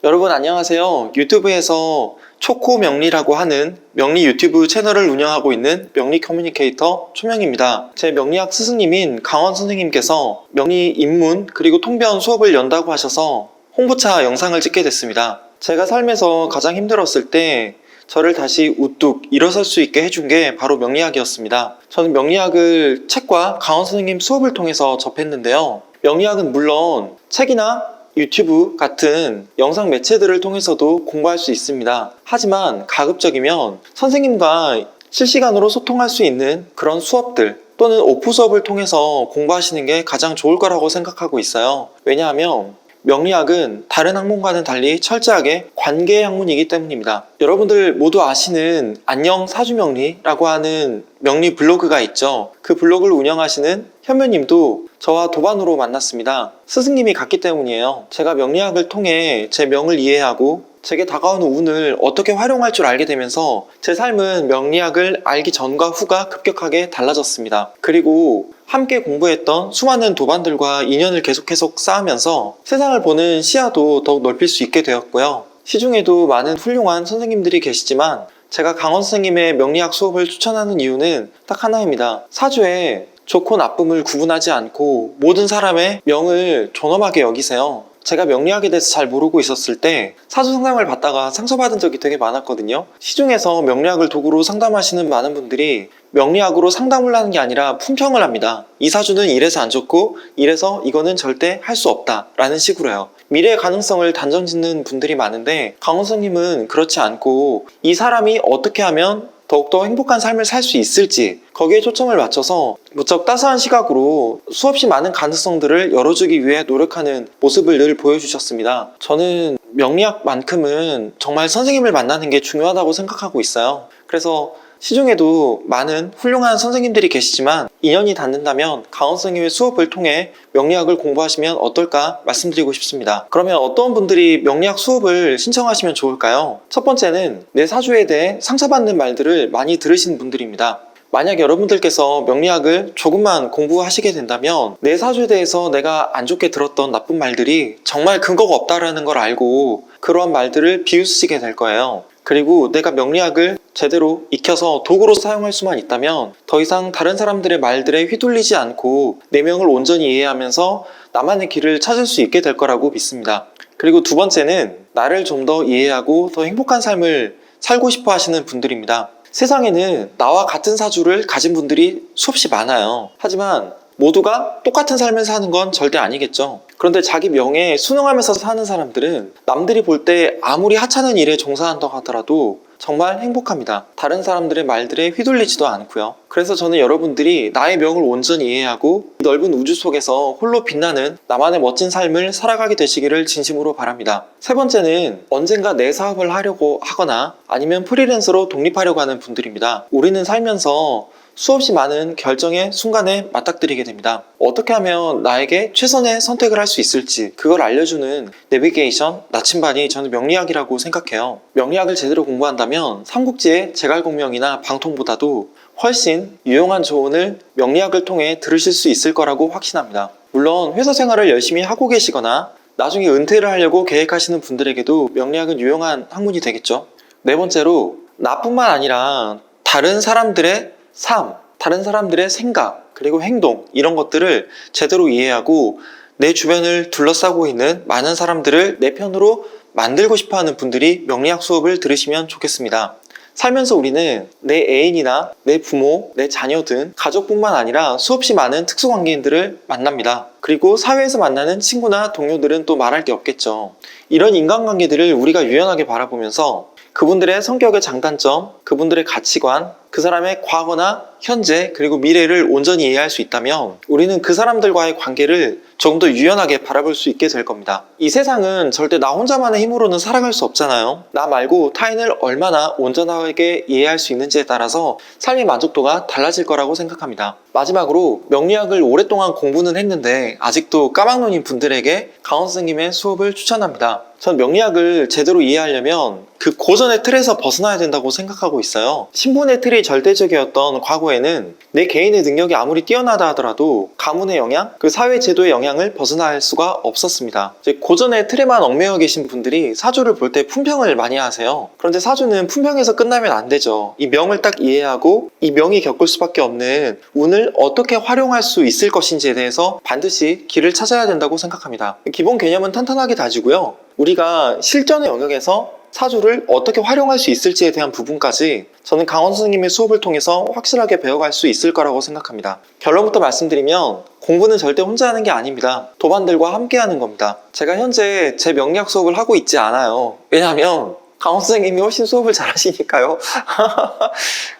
여러분 안녕하세요. 유튜브에서 초코명리라고 하는 명리 유튜브 채널을 운영하고 있는 명리 커뮤니케이터 초명입니다. 제 명리학 스승님인 강원 선생님께서 명리 입문 그리고 통변 수업을 연다고 하셔서 홍보차 영상을 찍게 됐습니다. 제가 삶에서 가장 힘들었을 때 저를 다시 우뚝 일어설 수 있게 해준 게 바로 명리학이었습니다. 저는 명리학을 책과 강원 선생님 수업을 통해서 접했는데요. 명리학은 물론 책이나 유튜브 같은 영상 매체들을 통해서도 공부할 수 있습니다. 하지만 가급적이면 선생님과 실시간으로 소통할 수 있는 그런 수업들 또는 오프 수업을 통해서 공부하시는 게 가장 좋을 거라고 생각하고 있어요. 왜냐하면 명리학은 다른 학문과는 달리 철저하게 관계의 학문이기 때문입니다. 여러분들 모두 아시는 안녕 사주명리라고 하는 명리 블로그가 있죠. 그 블로그를 운영하시는 현묘님도 저와 도반으로 만났습니다. 스승님이 같기 때문이에요. 제가 명리학을 통해 제 명을 이해하고 제게 다가오는 운을 어떻게 활용할 줄 알게 되면서 제 삶은 명리학을 알기 전과 후가 급격하게 달라졌습니다. 그리고 함께 공부했던 수많은 도반들과 인연을 계속해서 쌓으면서 세상을 보는 시야도 더욱 넓힐 수 있게 되었고요. 시중에도 많은 훌륭한 선생님들이 계시지만 제가 강원 선생님의 명리학 수업을 추천하는 이유는 딱 하나입니다. 사주에 좋고 나쁨을 구분하지 않고 모든 사람의 명을 존엄하게 여기세요. 제가 명리학에 대해서 잘 모르고 있었을 때 사주 상담을 받다가 상처받은 적이 되게 많았거든요. 시중에서 명리학을 도구로 상담하시는 많은 분들이 명리학으로 상담을 하는 게 아니라 품평을 합니다. 이 사주는 이래서 안 좋고 이래서 이거는 절대 할 수 없다 라는 식으로요. 미래의 가능성을 단정짓는 분들이 많은데 강원 선생님은 그렇지 않고 이 사람이 어떻게 하면 더욱더 행복한 삶을 살 수 있을지 거기에 초점을 맞춰서 무척 따스한 시각으로 수없이 많은 가능성들을 열어주기 위해 노력하는 모습을 늘 보여주셨습니다. 저는 명리학만큼은 정말 선생님을 만나는 게 중요하다고 생각하고 있어요. 그래서 시중에도 많은 훌륭한 선생님들이 계시지만 인연이 닿는다면 강원 선생님의 수업을 통해 명리학을 공부하시면 어떨까 말씀드리고 싶습니다. 그러면 어떤 분들이 명리학 수업을 신청하시면 좋을까요? 첫 번째는 내 사주에 대해 상처받는 말들을 많이 들으신 분들입니다. 만약 여러분들께서 명리학을 조금만 공부하시게 된다면 내 사주에 대해서 내가 안 좋게 들었던 나쁜 말들이 정말 근거가 없다라는 걸 알고 그러한 말들을 비웃으시게 될 거예요. 그리고 내가 명리학을 제대로 익혀서 도구로 사용할 수만 있다면 더 이상 다른 사람들의 말들에 휘둘리지 않고 내 명을 온전히 이해하면서 나만의 길을 찾을 수 있게 될 거라고 믿습니다. 그리고 두 번째는 나를 좀 더 이해하고 더 행복한 삶을 살고 싶어 하시는 분들입니다. 세상에는 나와 같은 사주를 가진 분들이 수없이 많아요. 하지만 모두가 똑같은 삶을 사는 건 절대 아니겠죠. 그런데 자기 명예에 순응하면서 사는 사람들은 남들이 볼 때 아무리 하찮은 일에 종사한다고 하더라도 정말 행복합니다. 다른 사람들의 말들에 휘둘리지도 않고요. 그래서 저는 여러분들이 나의 명을 온전히 이해하고 넓은 우주 속에서 홀로 빛나는 나만의 멋진 삶을 살아가게 되시기를 진심으로 바랍니다. 세 번째는 언젠가 내 사업을 하려고 하거나 아니면 프리랜서로 독립하려고 하는 분들입니다. 우리는 살면서 수없이 많은 결정의 순간에 맞닥뜨리게 됩니다. 어떻게 하면 나에게 최선의 선택을 할 수 있을지 그걸 알려주는 내비게이션, 나침반이 저는 명리학이라고 생각해요. 명리학을 제대로 공부한다면 삼국지의 제갈공명이나 방통보다도 훨씬 유용한 조언을 명리학을 통해 들으실 수 있을 거라고 확신합니다. 물론 회사 생활을 열심히 하고 계시거나 나중에 은퇴를 하려고 계획하시는 분들에게도 명리학은 유용한 학문이 되겠죠. 네 번째로 나뿐만 아니라 다른 사람들의 삶, 다른 사람들의 생각, 그리고 행동 이런 것들을 제대로 이해하고 내 주변을 둘러싸고 있는 많은 사람들을 내 편으로 만들고 싶어하는 분들이 명리학 수업을 들으시면 좋겠습니다. 살면서 우리는 내 애인이나 내 부모, 내 자녀 등 가족뿐만 아니라 수없이 많은 특수관계인들을 만납니다. 그리고 사회에서 만나는 친구나 동료들은 또 말할 게 없겠죠. 이런 인간관계들을 우리가 유연하게 바라보면서 그분들의 성격의 장단점, 그분들의 가치관, 그 사람의 과거나 현재 그리고 미래를 온전히 이해할 수 있다면 우리는 그 사람들과의 관계를 조금 더 유연하게 바라볼 수 있게 될 겁니다. 이 세상은 절대 나 혼자만의 힘으로는 살아갈 수 없잖아요. 나 말고 타인을 얼마나 온전하게 이해할 수 있는지에 따라서 삶의 만족도가 달라질 거라고 생각합니다. 마지막으로 명리학을 오랫동안 공부는 했는데 아직도 까막눈인 분들에게 강원 선생님의 수업을 추천합니다. 전 명리학을 제대로 이해하려면 그 고전의 틀에서 벗어나야 된다고 생각하고 있어요. 신분의 틀이 절대적이었던 과거에는 내 개인의 능력이 아무리 뛰어나다 하더라도 가문의 영향, 그 사회 제도의 영향을 벗어날 수가 없었습니다. 이제 고전의 틀에만 얽매여 계신 분들이 사주를 볼 때 품평을 많이 하세요. 그런데 사주는 품평에서 끝나면 안 되죠. 이 명을 딱 이해하고 이 명이 겪을 수밖에 없는 운을 어떻게 활용할 수 있을 것인지에 대해서 반드시 길을 찾아야 된다고 생각합니다. 기본 개념은 탄탄하게 다지고요. 우리가 실전의 영역에서 사주를 어떻게 활용할 수 있을지에 대한 부분까지 저는 강원 선생님의 수업을 통해서 확실하게 배워갈 수 있을 거라고 생각합니다. 결론부터 말씀드리면 공부는 절대 혼자 하는 게 아닙니다. 도반들과 함께 하는 겁니다. 제가 현재 제 명리학 수업을 하고 있지 않아요. 왜냐하면 강원 선생님이 훨씬 수업을 잘 하시니까요.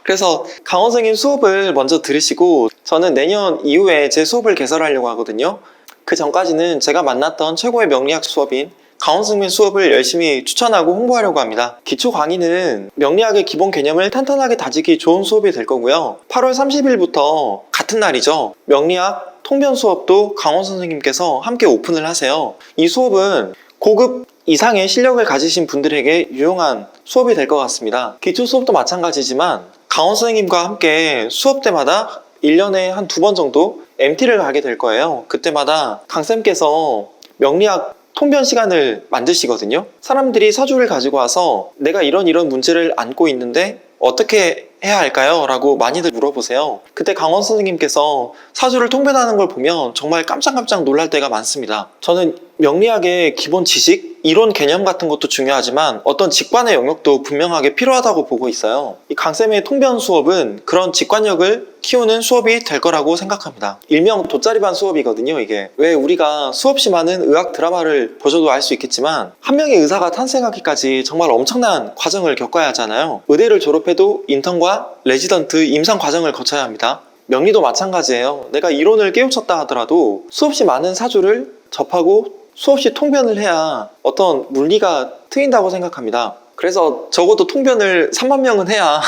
그래서 강원 선생님 수업을 먼저 들으시고 저는 내년 이후에 제 수업을 개설하려고 하거든요. 그 전까지는 제가 만났던 최고의 명리학 수업인 강원 선생님 수업을 열심히 추천하고 홍보하려고 합니다. 기초 강의는 명리학의 기본 개념을 탄탄하게 다지기 좋은 수업이 될 거고요. 8월 30일부터 같은 날이죠. 명리학 통변 수업도 강원 선생님께서 함께 오픈을 하세요. 이 수업은 고급 이상의 실력을 가지신 분들에게 유용한 수업이 될 것 같습니다. 기초 수업도 마찬가지지만 강원 선생님과 함께 수업 때마다 1년에 한 2번 정도 MT를 가게 될 거예요. 그때마다 강쌤께서 명리학 통변 시간을 만드시거든요. 사람들이 사주를 가지고 와서 내가 이런 문제를 안고 있는데 어떻게 해야 할까요? 라고 많이들 물어보세요. 그때 강원 선생님께서 사주를 통변하는 걸 보면 정말 깜짝깜짝 놀랄 때가 많습니다. 저는 명리학의 기본 지식, 이론 개념 같은 것도 중요하지만 어떤 직관의 영역도 분명하게 필요하다고 보고 있어요. 이 강쌤의 통변 수업은 그런 직관력을 키우는 수업이 될 거라고 생각합니다. 일명 돗자리반 수업이거든요, 이게. 왜 우리가 수없이 많은 의학 드라마를 보셔도 알 수 있겠지만 한 명의 의사가 탄생하기까지 정말 엄청난 과정을 겪어야 하잖아요. 의대를 졸업해도 인턴과 레지던트, 임상 과정을 거쳐야 합니다. 명리도 마찬가지예요. 내가 이론을 깨우쳤다 하더라도 수없이 많은 사주를 접하고 수없이 통변을 해야 어떤 물리가 트인다고 생각합니다. 그래서 적어도 통변을 3만 명은 해야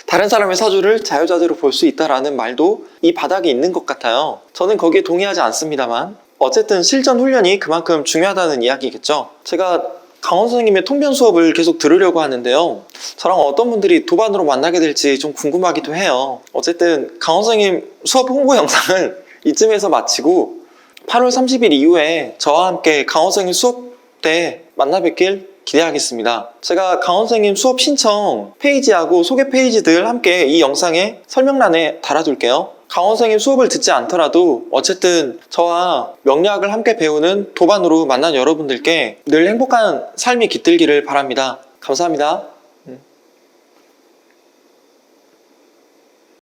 다른 사람의 사주를 자유자재로 볼 수 있다라는 말도 이 바닥에 있는 것 같아요. 저는 거기에 동의하지 않습니다만 어쨌든 실전 훈련이 그만큼 중요하다는 이야기겠죠. 제가 강원 선생님의 통변 수업을 계속 들으려고 하는데요. 저랑 어떤 분들이 도반으로 만나게 될지 좀 궁금하기도 해요. 어쨌든 강원 선생님 수업 홍보 영상은 이쯤에서 마치고 8월 30일 이후에 저와 함께 강원 선생님 수업 때 만나 뵙길 기대하겠습니다. 제가 강원 선생님 수업 신청 페이지하고 소개 페이지들 함께 이 영상의 설명란에 달아둘게요. 강원 선생님 수업을 듣지 않더라도 어쨌든 저와 명리학을 함께 배우는 도반으로 만난 여러분들께 늘 행복한 삶이 깃들기를 바랍니다. 감사합니다.